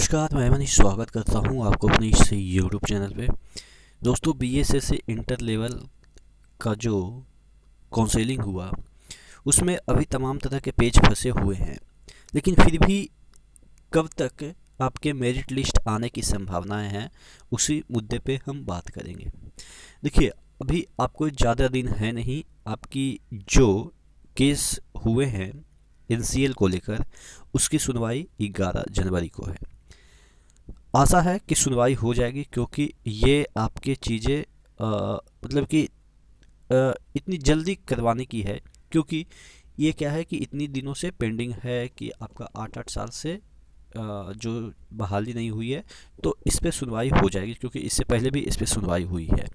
नमस्कार, मैं मनीष स्वागत करता हूं आपको अपने इस यूट्यूब चैनल पे। दोस्तों, बीएसएस से इंटर लेवल का जो काउंसलिंग हुआ उसमें अभी तमाम तरह के पेज फंसे हुए हैं, लेकिन फिर भी कब तक आपके मेरिट लिस्ट आने की संभावनाएं हैं, उसी मुद्दे पे हम बात करेंगे। देखिए, अभी आपको ज़्यादा दिन है नहीं, आपकी जो केस हुए हैं एनसीएल को लेकर उसकी सुनवाई 11 जनवरी को है। आशा है कि सुनवाई हो जाएगी, क्योंकि ये आपके चीज़ें मतलब कि इतनी जल्दी करवाने की है, क्योंकि ये क्या है कि इतनी दिनों से पेंडिंग है कि आपका 8-8 साल से जो बहाली नहीं हुई है, तो इस पे सुनवाई हो जाएगी, क्योंकि इससे पहले भी इस पे सुनवाई हुई है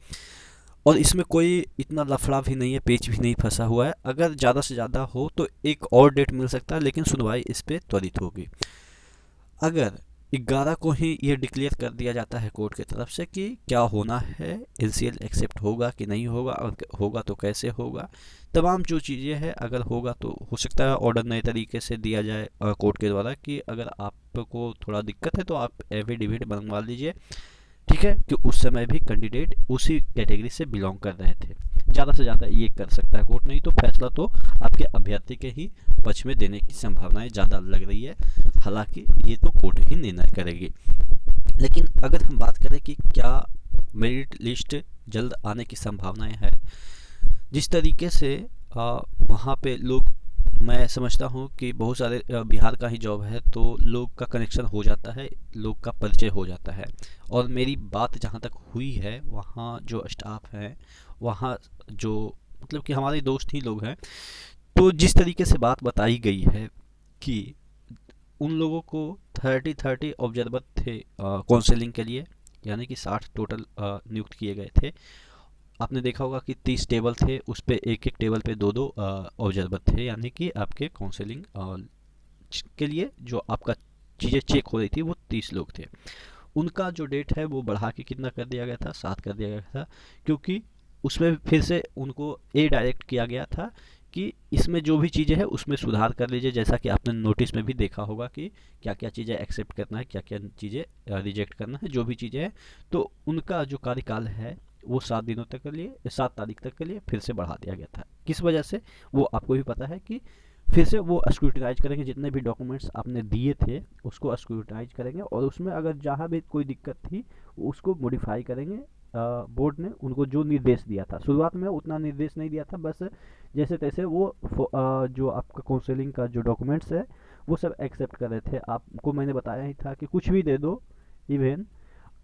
और इसमें कोई इतना लफड़ा भी नहीं है, पेच भी नहीं फंसा हुआ है। अगर ज़्यादा से ज़्यादा हो तो एक और डेट मिल सकता है, लेकिन सुनवाई इस पे त्वरित होगी। अगर 11 को ही ये डिक्लेयर कर दिया जाता है कोर्ट की तरफ से कि क्या होना है, एनसीएल एक्सेप्ट होगा कि नहीं होगा, और होगा तो कैसे होगा, तमाम जो चीज़ें हैं, अगर होगा तो हो सकता है ऑर्डर नए तरीके से दिया जाए कोर्ट के द्वारा कि अगर आपको थोड़ा दिक्कत है तो आप एफिडेविट बनवा लीजिए, ठीक है, कि उस समय भी कैंडिडेट उसी कैटेगरी से बिलोंग कर रहे थे। ज़्यादा से ज़्यादा ये कर सकता है कोर्ट, नहीं तो फैसला तो आपके अभ्यर्थी के ही पक्ष में देने की संभावनाएं ज़्यादा लग रही है। हालांकि ये तो कोर्ट ही निर्णय करेगी। लेकिन अगर हम बात करें कि क्या मेरिट लिस्ट जल्द आने की संभावनाएं है, जिस तरीके से वहाँ पे लोग, मैं समझता हूँ कि बहुत सारे बिहार का ही जॉब है तो लोग का कनेक्शन हो जाता है, लोग का परिचय हो जाता है। और मेरी बात जहाँ तक हुई है, वहाँ जो स्टाफ है, वहाँ जो मतलब कि हमारे दोस्त ही लोग हैं, तो जिस तरीके से बात बताई गई है कि उन लोगों को 30 ऑब्जर्वर थे काउंसलिंग के लिए, यानी कि 60 टोटल नियुक्त किए गए थे। आपने देखा होगा कि 30 टेबल थे, उस पे एक एक टेबल पे दो दो ऑब्जर्वर थे, यानी कि आपके काउंसलिंग के लिए जो आपका चीज़ें चेक हो रही थी वो 30 लोग थे। उनका जो डेट है वो बढ़ा के कितना कर दिया गया था, 7 कर दिया गया था, क्योंकि उसमें फिर से उनको ये डायरेक्ट किया गया था कि इसमें जो भी चीज़ें हैं उसमें सुधार कर लीजिए। जैसा कि आपने नोटिस में भी देखा होगा कि क्या क्या चीज़ें एक्सेप्ट करना है, क्या क्या चीज़ें रिजेक्ट करना है, जो भी चीज़ें हैं, तो उनका जो कार्यकाल है वो 7 दिनों तक के लिए, 7 तारीख तक के लिए फिर से बढ़ा दिया गया था। किस वजह से, वो आपको भी पता है कि फिर से वो स्क्रूटिनाइज करेंगे, जितने भी डॉक्यूमेंट्स आपने दिए थे उसको स्क्रूटिनाइज करेंगे, और उसमें अगर जहाँ भी कोई दिक्कत थी उसको मॉडिफाई करेंगे। बोर्ड ने उनको जो निर्देश दिया था, शुरुआत में उतना निर्देश नहीं दिया था, बस जैसे तैसे वो जो आपका काउंसलिंग का जो डॉक्यूमेंट्स है वो सब एक्सेप्ट कर रहे थे। आपको मैंने बताया ही था कि कुछ भी दे दो, इवन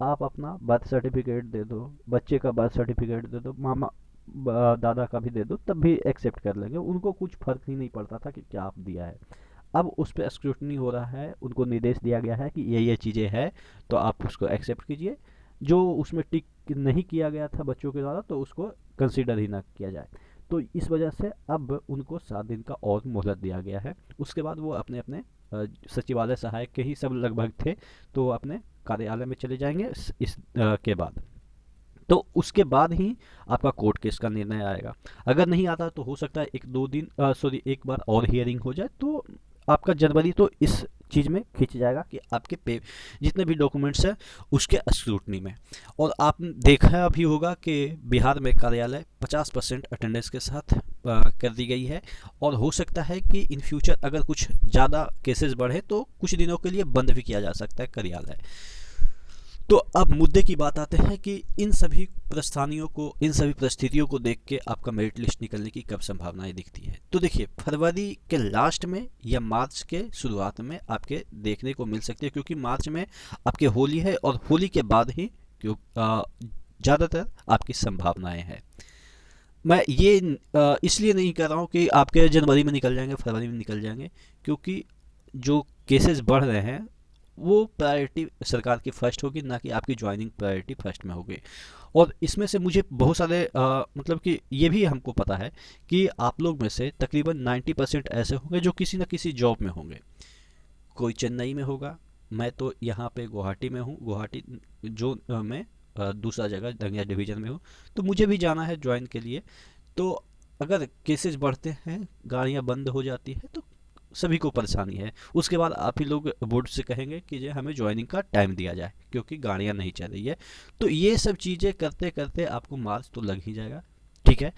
आप अपना बर्थ सर्टिफिकेट दे दो, बच्चे का बर्थ सर्टिफिकेट दे दो, मामा दादा का भी दे दो, तब भी एक्सेप्ट कर लेंगे। उनको कुछ फर्क ही नहीं पड़ता था कि क्या आप दिया है। अब उस पर स्क्रूटनी हो रहा है, उनको निर्देश दिया गया है कि ये चीज़ें हैं तो आप उसको एक्सेप्ट कीजिए। जो उसमें टिक नहीं किया गया था बच्चों के द्वारा तो उसको कंसीडर ही ना किया जाए। तो इस वजह से अब उनको 7 दिन का और मोहलत दिया गया है। उसके बाद वो अपने अपने सचिवालय सहायक के ही सब लगभग थे, तो वो अपने कार्यालय में चले जाएंगे इस के बाद। तो उसके बाद ही आपका कोर्ट केस का निर्णय आएगा। अगर नहीं आता तो हो सकता है 1-2 दिन, सॉरी, एक बार और हियरिंग हो जाए, तो आपका जनवरी तो इस चीज़ में खिंच जाएगा कि आपके पे जितने भी डॉक्यूमेंट्स हैं उसके स्क्रूटनी में। और आप देखा भी होगा कि बिहार में कार्यालय 50% अटेंडेंस के साथ कर दी गई है, और हो सकता है कि इन फ्यूचर अगर कुछ ज़्यादा केसेस बढ़े तो कुछ दिनों के लिए बंद भी किया जा सकता है कार्यालय। तो अब मुद्दे की बात आते हैं कि इन सभी प्रस्थानियों को, इन सभी परिस्थितियों को देख के आपका मेरिट लिस्ट निकलने की कब संभावनाएं दिखती है। तो देखिए, फरवरी के लास्ट में या मार्च के शुरुआत में आपके देखने को मिल सकती है, क्योंकि मार्च में आपके होली है और होली के बाद ही ज़्यादातर आपकी संभावनाएं हैं। मैं ये इसलिए नहीं कह रहा हूँ कि आपके जनवरी में निकल जाएंगे, फरवरी में निकल जाएंगे, क्योंकि जो केसेस बढ़ रहे हैं वो प्रायोरिटी सरकार की फर्स्ट होगी, ना कि आपकी ज्वाइनिंग प्रायोरिटी फर्स्ट में होगी। और इसमें से मुझे बहुत सारे मतलब कि ये भी हमको पता है कि आप लोग में से तकरीबन 90% ऐसे होंगे जो किसी न किसी जॉब में होंगे। कोई चेन्नई में होगा, मैं तो यहाँ पे गुवाहाटी में हूँ, गुवाहाटी जो मैं दूसरा जगह दंगिया डिवीज़न में हूँ, तो मुझे भी जाना है ज्वाइन के लिए। तो अगर केसेस बढ़ते हैं, गाड़ियाँ बंद हो जाती है, तो सभी को परेशानी है। उसके बाद आप ही लोग बोर्ड से कहेंगे कि जो हमें ज्वाइनिंग का टाइम दिया जाए क्योंकि गाड़ियाँ नहीं चल रही है। तो ये सब चीज़ें करते करते आपको मार्च तो लग ही जाएगा, ठीक है।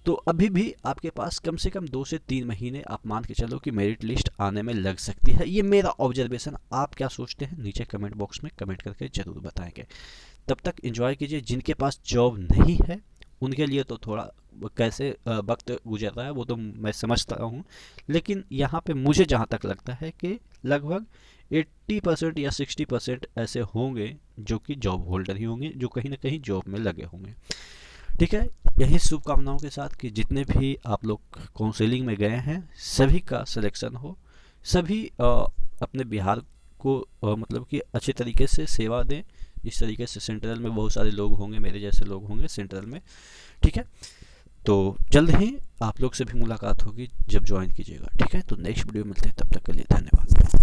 तो अभी भी आपके पास कम से कम 2 से 3 महीने आप मान के चलो कि मेरिट लिस्ट आने में लग सकती है। ये मेरा ऑब्जर्वेशन, आप क्या सोचते हैं नीचे कमेंट बॉक्स में कमेंट करके ज़रूर बताएंगे। तब तक एंजॉय कीजिए। जिनके पास जॉब नहीं है उनके लिए तो थोड़ा कैसे वक्त गुजर रहा है वो तो मैं समझता हूँ, लेकिन यहाँ पे मुझे जहाँ तक लगता है कि लगभग 80% या 60% ऐसे होंगे जो कि जॉब होल्डर ही होंगे, जो कहीं ना कहीं जॉब में लगे होंगे, ठीक है। यही शुभकामनाओं के साथ कि जितने भी आप लोग काउंसलिंग में गए हैं सभी का सिलेक्शन हो, सभी अपने बिहार को मतलब कि अच्छे तरीके से सेवा दें। इस तरीके से सेंट्रल में बहुत सारे लोग होंगे, मेरे जैसे लोग होंगे सेंट्रल में, ठीक है। तो जल्द ही आप लोग से भी मुलाकात होगी जब ज्वाइन कीजिएगा, ठीक है। तो नेक्स्ट वीडियो मिलते हैं, तब तक के लिए धन्यवाद।